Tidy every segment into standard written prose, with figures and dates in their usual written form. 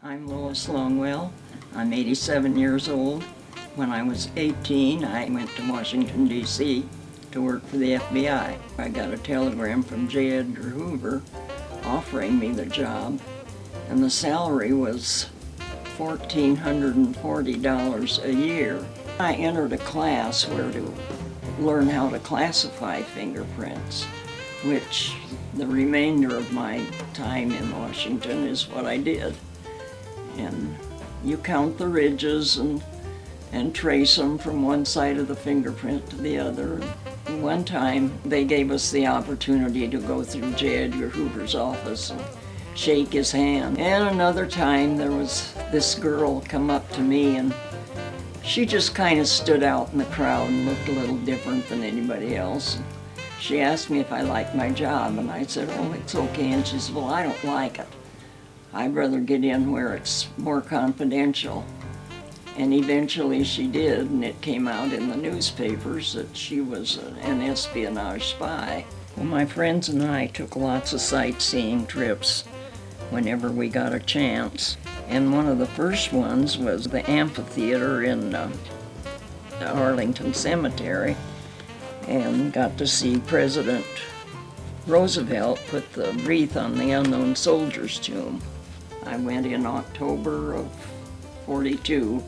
I'm Lois Longwell. I'm 87 years old. When I was 18, I went to Washington, D.C. to work for the FBI. I got a telegram from J. Edgar Hoover offering me the job, and the salary was $1,440 a year. I entered a class where to learn how to classify fingerprints, which the remainder of my time in Washington is what I did. And you count the ridges and trace them from one side of the fingerprint to the other. And one time they gave us the opportunity to go through J. Edgar Hoover's office and shake his hand. And another time there was this girl come up to me, and she just kind of stood out in the crowd and looked a little different than anybody else. She asked me if I liked my job, and I said, "Oh, it's okay." And she said, "Well, I don't like it. I'd rather get in where it's more confidential." And eventually she did, and it came out in the newspapers that she was an espionage spy. Well, my friends and I took lots of sightseeing trips whenever we got a chance. And one of the first ones was the amphitheater in Arlington Cemetery, and got to see President Roosevelt put the wreath on the unknown soldier's tomb. I went in October of '42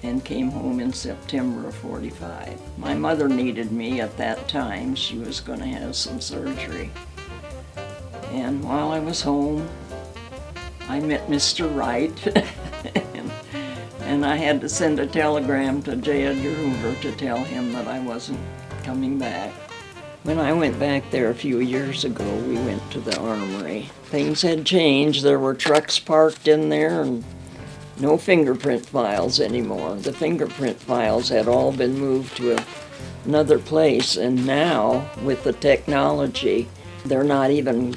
and came home in September of '45. My mother needed me at that time. She was going to have some surgery. And while I was home, I met Mr. Wright, and I had to send a telegram to J. Edgar Hoover to tell him that I wasn't coming back. When I went back there a few years ago, we went to the armory. Things had changed. There were trucks parked in there and no fingerprint files anymore. The fingerprint files had all been moved to another place, and now, with the technology, they're not even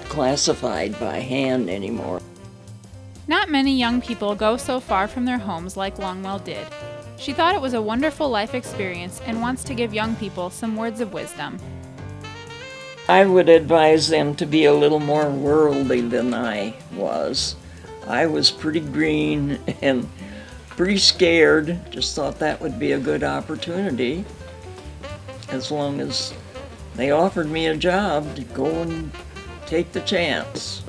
classified by hand anymore. Not many young people go so far from their homes like Longwell did. She thought it was a wonderful life experience and wants to give young people some words of wisdom. I would advise them to be a little more worldly than I was. I was pretty green and pretty scared. Just thought that would be a good opportunity, as long as they offered me a job, to go and take the chance.